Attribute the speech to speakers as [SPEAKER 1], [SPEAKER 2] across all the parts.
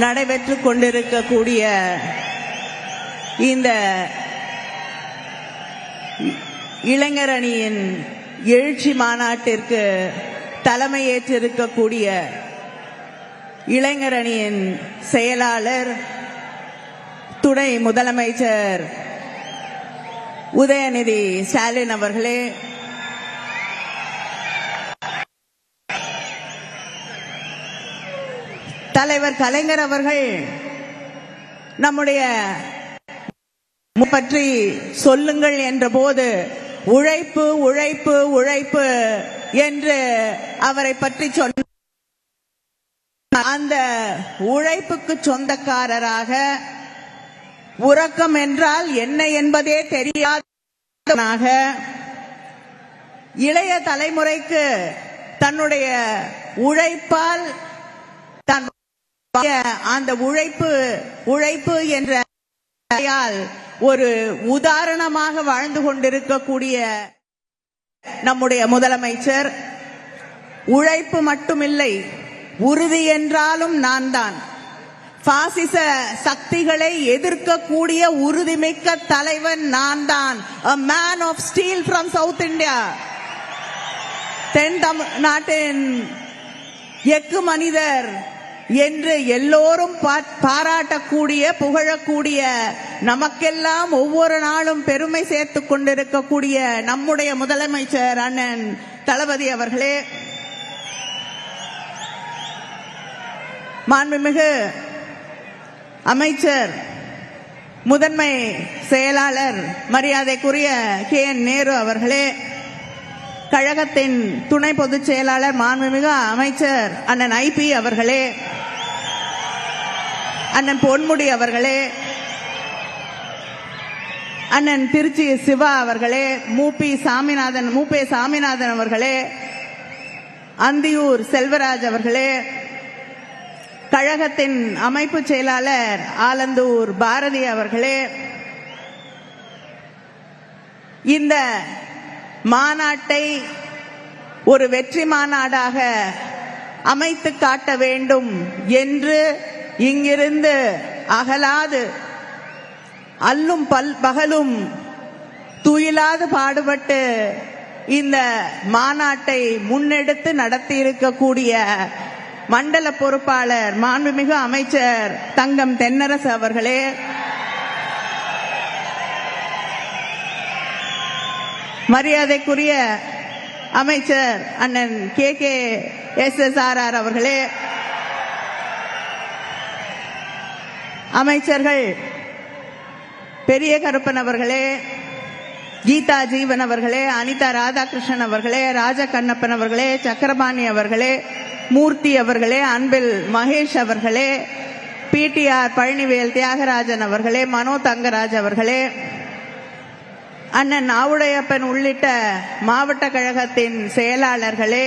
[SPEAKER 1] நடைபெற்றுக் கொண்டிருக்கக்கூடிய இந்த இளைஞர் அணியின் எழுச்சி மாநாட்டிற்கு தலைமையேற்றிருக்கக்கூடிய இளைஞர் அணியின் செயலாளர் துணை முதலமைச்சர் உதயநிதி ஸ்டாலின் அவர்களே, தலைவர் கலைஞர் அவர்கள் நம்முடைய பற்றி சொல்லுங்கள் என்ற போது உழைப்பு உழைப்பு உழைப்பு என்று அவரை பற்றி சொன்ன அந்த உழைப்புக்கு சொந்தக்காரராக உறக்கம் என்றால் என்ன என்பதே தெரியாத இளைய தலைமுறைக்கு தன்னுடைய உழைப்பால் அந்த உழைப்பு என்ற ஒரு உதாரணமாக வாழ்ந்து கொண்டிருக்கக்கூடிய நம்முடைய முதலமைச்சர், உழைப்பு மட்டுமில்லை உறுதி என்றாலும் நான் தான், பாசிச சக்திகளை எதிர்க்கக்கூடிய உறுதிமிக்க தலைவன் நான் தான், a man of steel from South India. தென் தமிழ்நாட்டின் எக்கு மனிதர் என்று எல்லோரும் பாராட்டக்கூடிய புகழக்கூடிய நமக்கெல்லாம் ஒவ்வொரு நாளும் பெருமை சேர்த்துக் கொண்டிருக்கக்கூடிய நம்முடைய முதலமைச்சர் அண்ணன் தளபதி அவர்களே, மாண்புமிகு அமைச்சர் முதன்மை செயலாளர் மரியாதைக்குரிய KN நேரு அவர்களே, கழகத்தின் துணை பொதுச் செயலாளர் மாண்புமிகு அமைச்சர் அண்ணன் IP அவர்களே, அண்ணன் பொன்முடி அவர்களே, அண்ணன் திருச்சி சிவா அவர்களே, மூப்பே சாமிநாதன் அவர்களே, அந்தியூர் செல்வராஜ் அவர்களே, கழகத்தின் அமைப்பு செயலாளர் ஆலந்தூர் பாரதி அவர்களே, இந்த மாநாட்டை ஒரு வெற்றி மாநாடாக அமைத்து காட்ட வேண்டும் என்று இங்கிருந்து அகலாது அல்லும் பகலும் துயிலாது பாடுபட்டு இந்த மாநாட்டை முன்னெடுத்து நடத்தி இருக்கக்கூடிய மண்டல பொறுப்பாளர் மாண்புமிகு அமைச்சர் தங்கம் தென்னரசு அவர்களே, மரியாதைக்குரிய அமைச்சர் அண்ணன் KKSSRR அவர்களே, அமைச்சர்கள் பெரிய கருப்பன் அவர்களே, கீதா ஜீவன் அவர்களே, அனிதா ராதாகிருஷ்ணன் அவர்களே, ராஜ கண்ணப்பன் அவர்களே, சக்கரபாணி அவர்களே, மூர்த்தி அவர்களே, அன்பில் மகேஷ் அவர்களே, PTR பழனிவேல் தியாகராஜன் அவர்களே, மனோ தங்கராஜ் அவர்களே, அண்ணன் ஆவுடையப்பன் உள்ளிட்ட மாவட்ட கழகத்தின் செயலாளர்களே,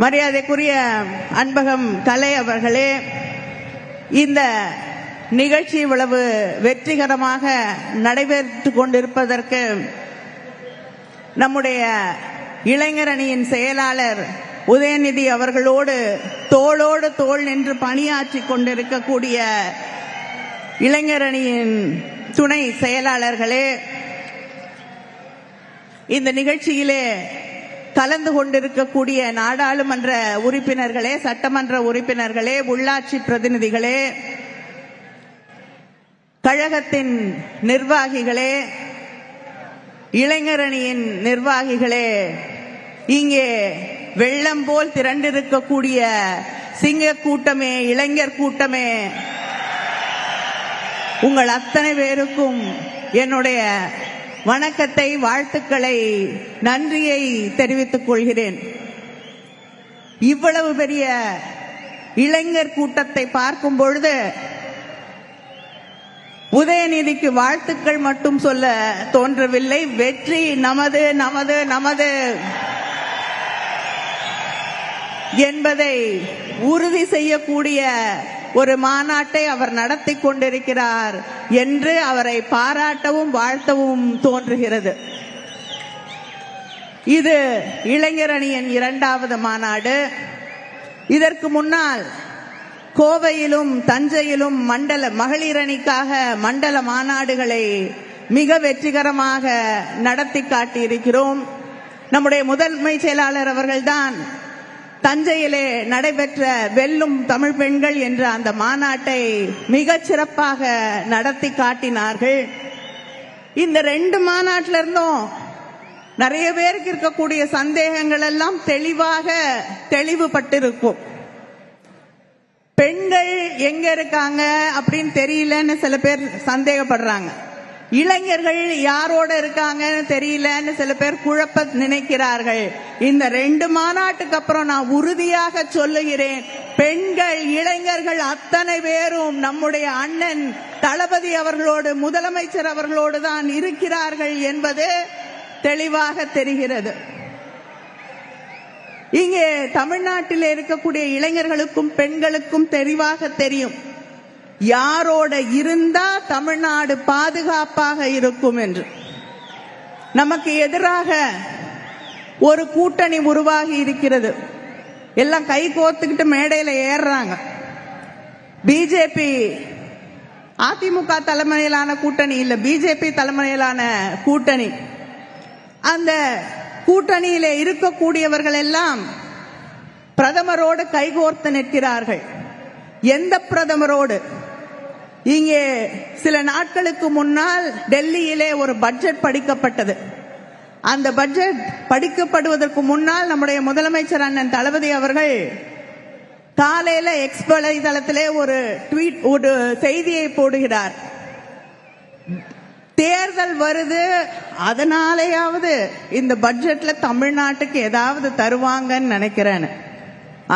[SPEAKER 1] மரியாதைக்குரிய அன்பகம் கலை அவர்களே, இந்த நிகழ்ச்சி இவ்வளவு வெற்றிகரமாக நடைபெற்றுக் கொண்டிருப்பதற்கு நம்முடைய இளைஞர் அணியின் செயலாளர் உதயநிதி அவர்களோடு தோளோடு தோள் நின்று பணியாற்றிக் கொண்டிருக்கக்கூடிய இளைஞர் அணியின் துணை செயலாளர்களே, இந்த நிகழ்ச்சியிலே கலந்து கொண்டிருக்கக்கூடிய நாடாளுமன்ற உறுப்பினர்களே, சட்டமன்ற உறுப்பினர்களே, உள்ளாட்சி பிரதிநிதிகளே, கழகத்தின் நிர்வாகிகளே, இளைஞர் அணியின் நிர்வாகிகளே, இங்கே வெள்ளம் போல் திரண்டிருக்கக்கூடிய சிங்க கூட்டமே, இளைஞர் கூட்டமே, உங்கள் அத்தனை பேருக்கும் என்னுடைய வணக்கத்தை, வாழ்த்துக்களை, நன்றியை தெரிவித்துக் கொள்கிறேன். இவ்வளவு பெரிய இளைஞர் கூட்டத்தை பார்க்கும் பொழுது உதயநிதிக்கு வாழ்த்துக்கள் மட்டும் சொல்ல தோன்றவில்லை. வெற்றி நமது நமது நமது என்பதை உறுதி செய்யக்கூடிய ஒரு மாநாட்டை அவர் நடத்தி கொண்டிருக்கிறார் என்று அவரை பாராட்டவும் வாழ்த்தவும் தோன்றுகிறது. இது இளைஞர் அணியின் இரண்டாவது மாநாடு. இதற்கு முன்னால் கோவையிலும் தஞ்சையிலும் மகளிர் அணிக்காக மண்டல மாநாடுகளை மிக வெற்றிகரமாக நடத்தி காட்டியிருக்கிறோம். நம்முடைய முதன்மை செயலாளர் அவர்கள்தான் தஞ்சையிலே நடைபெற்ற வெல்லும் தமிழ் பெண்கள் என்ற அந்த மாநாட்டை மிகச் சிறப்பாக நடத்தி காட்டினார்கள். இந்த 2 மாநாட்டில இருந்தும் நிறைய பேருக்கு இருக்கக்கூடிய சந்தேகங்கள் எல்லாம் தெளிவுபட்டிருக்கும். பெண்கள் எங்க இருக்காங்க அப்படின்னு தெரியலன்னு சில பேர் சந்தேகப்படுறாங்க. இளைஞர்கள் யாரோட இருக்காங்கன்னு தெரியலன்னு சில பேர் குழப்ப நினைக்கிறார்கள். இந்த 2 மாநாட்டுக்கு அப்புறம் நான் உறுதியாக சொல்லுகிறேன், பெண்கள் இளைஞர்கள் அத்தனை பேரும் நம்முடைய அண்ணன் தளபதி அவர்களோடு, முதலமைச்சர் அவர்களோடு தான் இருக்கிறார்கள் என்பது தெளிவாக தெரிகிறது. இங்கே தமிழ்நாட்டில் இருக்கக்கூடிய இளைஞர்களுக்கும் பெண்களுக்கும் தெளிவாக தெரியும் யாரோட இருந்தா தமிழ்நாடு பாதுகாப்பாக இருக்கும் என்று. நமக்கு எதிராக ஒரு கூட்டணி உருவாகி இருக்கிறது. எல்லாம் கை கோத்துக்கிட்டு மேடையில ஏறுறாங்க. பிஜேபி அதிமுக தலைமையிலான கூட்டணி இல்ல, பிஜேபி தலைமையிலான கூட்டணி. அந்த கூட்டணியில இருக்கக்கூடியவர்கள் எல்லாம் பிரதமரோடு கைகோர்த்து நிற்கிறார்கள். எந்த பிரதமரோடு? இங்கே சில நாட்களுக்கு முன்னால் டெல்லியிலே ஒரு பட்ஜெட் படிக்கப்பட்டது. அந்த பட்ஜெட் படிக்கப்படுவதற்கு முன்னால் நம்முடைய முதலமைச்சர் அண்ணன் தளபதி அவர்கள் காலையில எக்ஸ் வலைதளத்திலே ஒரு செய்தியை போடுகிறார். தேர்தல் வருது, அதனாலேயாவது இந்த பட்ஜெட்ல தமிழ்நாட்டுக்கு ஏதாவது தருவாங்கன்னு நினைக்கிறேன்.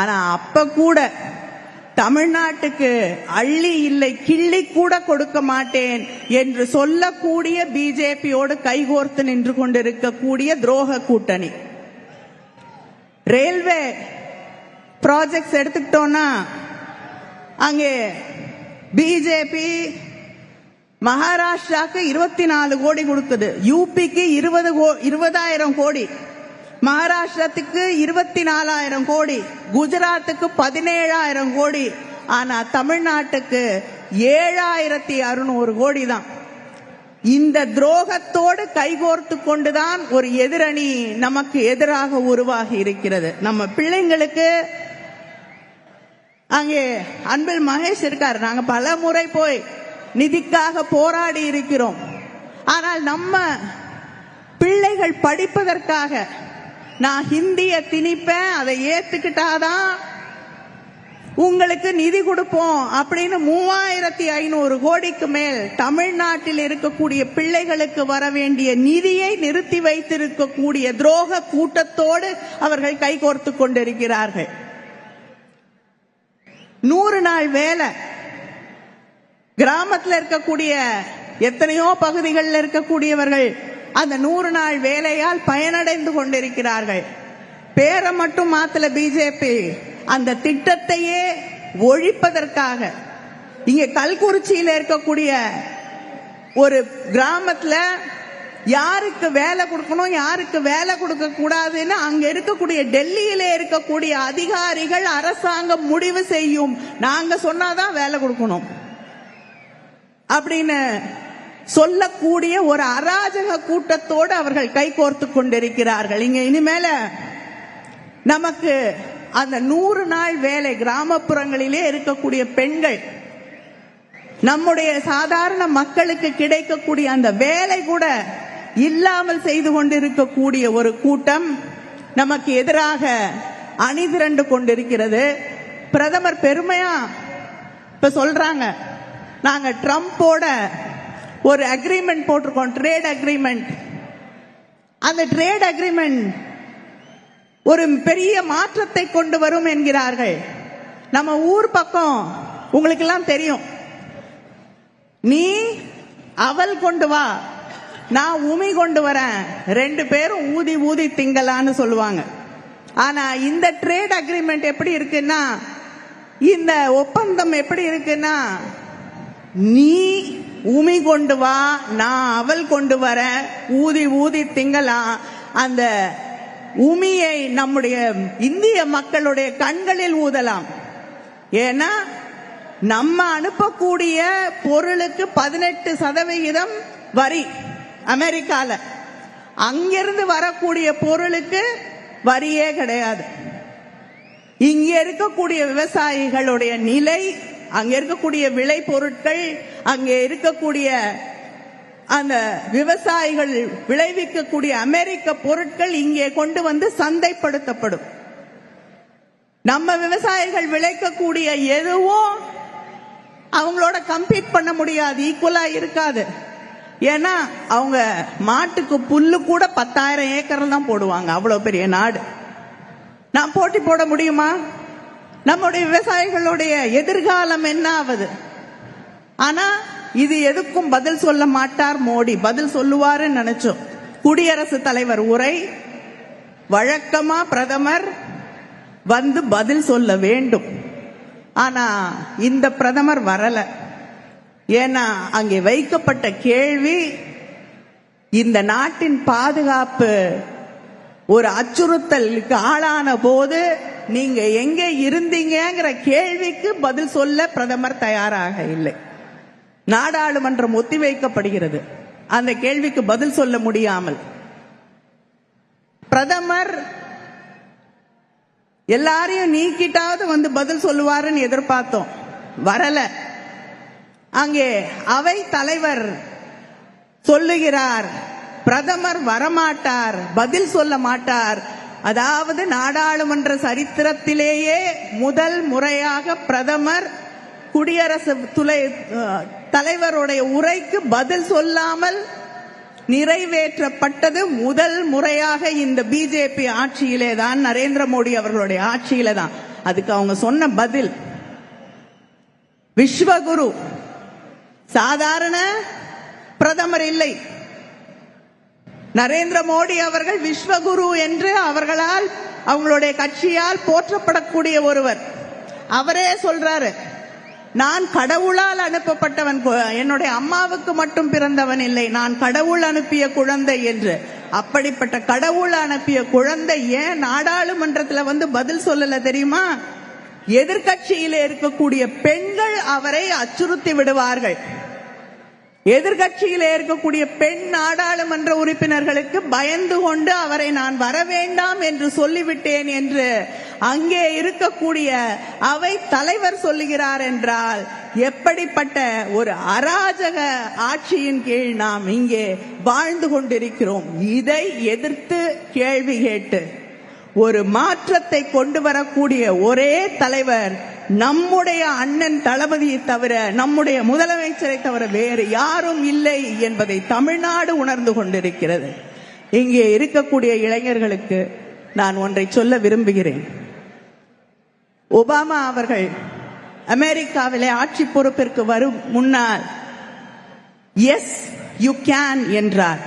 [SPEAKER 1] ஆனா அப்ப கூட தமிழ்நாட்டுக்கு அள்ளி இல்லை கிள்ளி கூட கொடுக்க மாட்டேன் என்று சொல்லக்கூடிய பிஜேபியோடு கைகோர்த்து நின்று கொண்டிருக்கக்கூடிய துரோக கூட்டணி. ரயில்வே ப்ராஜெக்ட்ஸ் எடுத்துக்கிட்டோம்னா அங்கே பிஜேபி மகாராஷ்டிராக்கு 24 கோடி கொடுக்குது, யூபிக்கு 20,000 கோடி, மகாராஷ்டிரத்துக்கு 24,000 கோடி, குஜராத்துக்கு 17,000 கோடி. ஆனா தமிழ்நாட்டுக்கு 7,600 கோடி தான். இந்த துரோகத்தோடு கைகோர்த்து கொண்டுதான் ஒரு எதிரணி நமக்கு எதிராக உருவாகி இருக்கிறது. நம்ம பிள்ளைங்களுக்கு அங்கே அன்பில் மகேஷ் இருக்காரு. நாங்க பல முறை போய் நிதிக்காக போராடி இருக்கிறோம். ஆனால் நம்ம பிள்ளைகள் படிப்பதற்காக நான் ஹிந்திய திணிப்பேன், அதை ஏத்துக்கிட்டாதான் உங்களுக்கு நிதி கொடுப்போம் அப்படின்னு 3,500 கோடிக்கு மேல் தமிழ்நாட்டில் இருக்கக்கூடிய பிள்ளைகளுக்கு வர வேண்டிய நிதியை நிறுத்தி வைத்திருக்கக்கூடிய துரோக கூட்டத்தோடு அவர்கள் கைகோர்த்து கொண்டிருக்கிறார்கள். 100 நாள் வேலை, கிராமத்தில் இருக்கக்கூடிய எத்தனையோ பகுதிகளில் இருக்கக்கூடியவர்கள் அந்த 100 நாள் வேலையால் பயனடைந்து கொண்டிருக்கிறார்கள். பேரை மட்டும் மாத்தல பிஜேபி, அந்த திட்டத்தையே ஒழிப்பதற்காக இங்க கல்குறிச்சியில இருக்கக்கூடிய ஒரு கிராமத்துல யாருக்கு வேலை கொடுக்கணும் யாருக்கு வேலை கொடுக்க கூடாதுன்னு அங்க இருக்கக்கூடிய டெல்லியில இருக்கக்கூடிய அதிகாரிகள் அரசாங்கம் முடிவு செய்யும். நாங்க சொன்னாதான் வேலை கொடுக்கணும் அப்படின்னு சொல்லக்கூடிய ஒரு அராஜக கூட்டத்தோடு அவர்கள் கைகோர்த்து கொண்டிருக்கிறார்கள். இங்க இனிமேல நமக்கு அந்த 100 நாள் வேலை, கிராமப்புறங்களிலே இருக்கக்கூடிய பெண்கள், நம்முடைய சாதாரண மக்களுக்கு கிடைக்கக்கூடிய அந்த வேலை கூட இல்லாமல் செய்து கொண்டிருக்கக்கூடிய ஒரு கூட்டம் நமக்கு எதிராக அணிதிரண்டு கொண்டிருக்கிறது. பிரதமர் பெருமையா இப்ப சொல்றாங்க, நாங்க ட்ரம்போட ஒரு அக்ரிமெண்ட் போட்டிருக்கோம், ட்ரேட் அக்ரிமெண்ட். அந்த ட்ரேட் அக்ரிமெண்ட் ஒரு பெரிய மாற்றத்தை கொண்டு வரும் என்கிறார்கள். நம்ம ஊர் பக்கம் உங்களுக்கு எல்லாம் தெரியும், நீ அவல் கொண்டு வா, நான் உமி கொண்டு வரேன், 2 பேரும் ஊதி ஊதி திங்கலான்னு சொல்லுவாங்க. ஆனா இந்த ட்ரேட் அக்ரிமெண்ட் எப்படி இருக்குன்னா, இந்த ஒப்பந்தம் எப்படி இருக்குன்னா, நீ உமி கொண்டு வா, நான் அவல் கொண்டு வரேன், ஊதி ஊதி திங்கலாம். அந்த உமியை நம்முடைய இந்திய மக்களுடைய கண்களில் ஊதலாம். ஏன்னா நம்ம அனுப்பக்கூடிய பொருளுக்கு 18% வரி அமெரிக்கால. அங்கிருந்து வரக்கூடிய பொருளுக்கு வரியே கிடையாது. இங்க இருக்கக்கூடிய விவசாயிகளுடைய நிலை, அங்க இருக்கக்கூடிய விளை பொருட்கள், அங்க இருக்கக்கூடிய அந்த விவசாயிகள் விளைவிக்கக்கூடிய அமெரிக்க பொருட்கள் இங்கே கொண்டு வந்து சந்தைப்படுத்தப்படும். நம்ம விவசாயிகள் விளைக்கக்கூடிய எதுவும் அவங்களோட கம்பீட் பண்ண முடியாது, ஈக்குவலா இருக்காது. ஏன்னா அவங்க மாட்டுக்கு புல்லு கூட 10,000 ஏக்கர் தான் போடுவாங்க, அவ்வளவு பெரிய நாடு. நான் போட்டி போட முடியுமா? நம்முடைய விவசாயிகளுடைய எதிர்காலம் என்ன ஆகுது? ஆனா இது எதுக்கும் பதில் சொல்ல மாட்டார் மோடி. பதில் சொல்லுவாருன்னு நினைச்சோம். குடியரசுத் தலைவர் உரை, வழக்கமா பிரதமர் வந்து பதில் சொல்ல வேண்டும். ஆனா இந்த பிரதமர் வரல. ஏன்னா அங்கே வைக்கப்பட்ட கேள்வி, இந்த நாட்டின் பாதுகாப்பு ஒரு அச்சுறுத்தலுக்கு ஆளான போது நீங்க எங்க இருந்தீங்கிற கேள்விக்கு பதில் சொல்ல பிரதமர் தயாராக இல்லை. நாடாளுமன்றம் ஒத்திவைக்கப்படுகிறது அந்த கேள்விக்கு பதில் சொல்ல முடியாமல். பிரதமர் எல்லாரையும் நீக்கிட்டாவது வந்து பதில் சொல்லுவாருன்னு எதிர்பார்த்தோம், வரல. அங்கே அவை தலைவர் சொல்லுகிறார், பிரதமர் வரமாட்டார், பதில் சொல்ல மாட்டார். அதாவது நாடாளுமன்ற சரித்திரத்திலேயே முதல் முறையாக பிரதமர் குடியரசு தலைவருடைய உரைக்கு பதில் சொல்லாமல் நிறைவேற்றப்பட்டது முதல் முறையாக இந்த பிஜேபி ஆட்சியிலே தான், நரேந்திர மோடி அவர்களுடைய ஆட்சியில தான். அதுக்கு அவங்க சொன்ன பதில், விஸ்வகுரு, சாதாரண பிரதமர் இல்லை, நரேந்திர மோடி அவர்கள் விஸ்வகுரு என்று அவர்களால், அவங்களுடைய கட்சியால் போற்றப்படக்கூடிய ஒருவர். அவரே சொல்றாரு, நான் கடவுளால் அனுப்பப்பட்டவன், என்னுடைய அம்மாவுக்கு மட்டும் பிறந்தவன் இல்லை, நான் கடவுள் அனுப்பிய குழந்தை என்று. அப்படிப்பட்ட கடவுள் அனுப்பிய குழந்தை ஏன் நாடாளுமன்றத்துல வந்து பதில் சொல்லல தெரியுமா? எதிர்கட்சியிலே இருக்கக்கூடிய பெண்கள் அவரை அச்சுறுத்தி விடுவார்கள். எதிர்கட்சியிலே இருக்கக்கூடிய பெண் நாடாளுமன்ற உறுப்பினர்களுக்கு பயந்து கொண்டு அவரை நான் வர வேண்டாம் என்று சொல்லிவிட்டேன் என்று அங்கே இருக்கக்கூடிய அவை தலைவர் சொல்லுகிறார் என்றால், எப்படிப்பட்ட ஒரு அராஜக ஆட்சியின் கீழ் நாம் இங்கே வாழ்ந்து கொண்டிருக்கிறோம். இதை எதிர்த்து கேள்வி கேட்டு ஒரு மாற்றத்தை கொண்டு வரக்கூடிய ஒரே தலைவர் நம்முடைய அண்ணன் தளபதியை தவிர, நம்முடைய முதலமைச்சரை தவிர வேறு யாரும் இல்லை என்பதை தமிழ்நாடு உணர்ந்து கொண்டிருக்கிறது. இங்கே இருக்கக்கூடிய இளைஞர்களுக்கு நான் ஒன்றை சொல்ல விரும்புகிறேன். ஒபாமா அவர்கள் அமெரிக்காவிலே ஆட்சி பொறுப்பிற்கு வரும் முன்னால் எஸ் யூ கேன் என்றார்.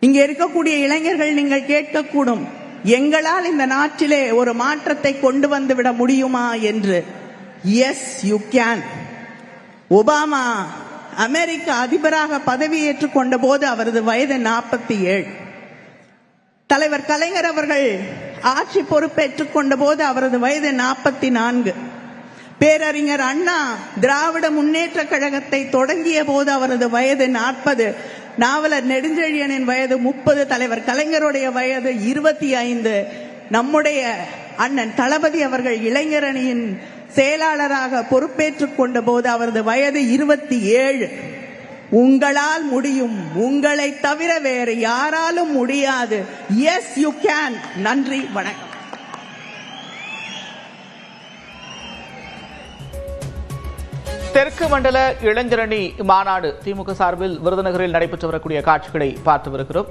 [SPEAKER 1] இங்கே இருக்கக்கூடிய இளைஞர்கள் நீங்கள் கேட்கக்கூடும், எங்களால் இந்த நாட்டிலே ஒரு மாற்றத்தை கொண்டு வந்து விட முடியுமா என்று. Yes you can. ஒபாமா அமெரிக்க அதிபராக பதவியேற்றுக் கொண்ட போது அவரது வயது 47. தலைவர் கலைஞர் அவர்கள் ஆட்சி பொறுப்பேற்றுக் கொண்ட போது அவரது வயது 44. பேரறிஞர் அண்ணா திராவிட முன்னேற்ற கழகத்தை தொடங்கிய போது அவரது வயது 40. நாவலர் நெடுஞ்செழியனின் வயது 30. தலைவர் கலைஞருடைய வயது 25. நம்முடைய அண்ணன் தளபதி அவர்கள் இளைஞரணியின் செயலாளராக பொறுப்பேற்றுக் கொண்ட போது அவரது வயது 27. உங்களால் முடியும், உங்களை தவிர வேறு யாராலும் முடியாது. Yes you can. நன்றி, வணக்கம்.
[SPEAKER 2] தெற்கு மண்டல இளைஞரணி மாநாடு திமுக சார்பில் விருதுநகரில் நடைபெற்று வரக்கூடிய காட்சிகளை பார்த்து வருகிறோம்.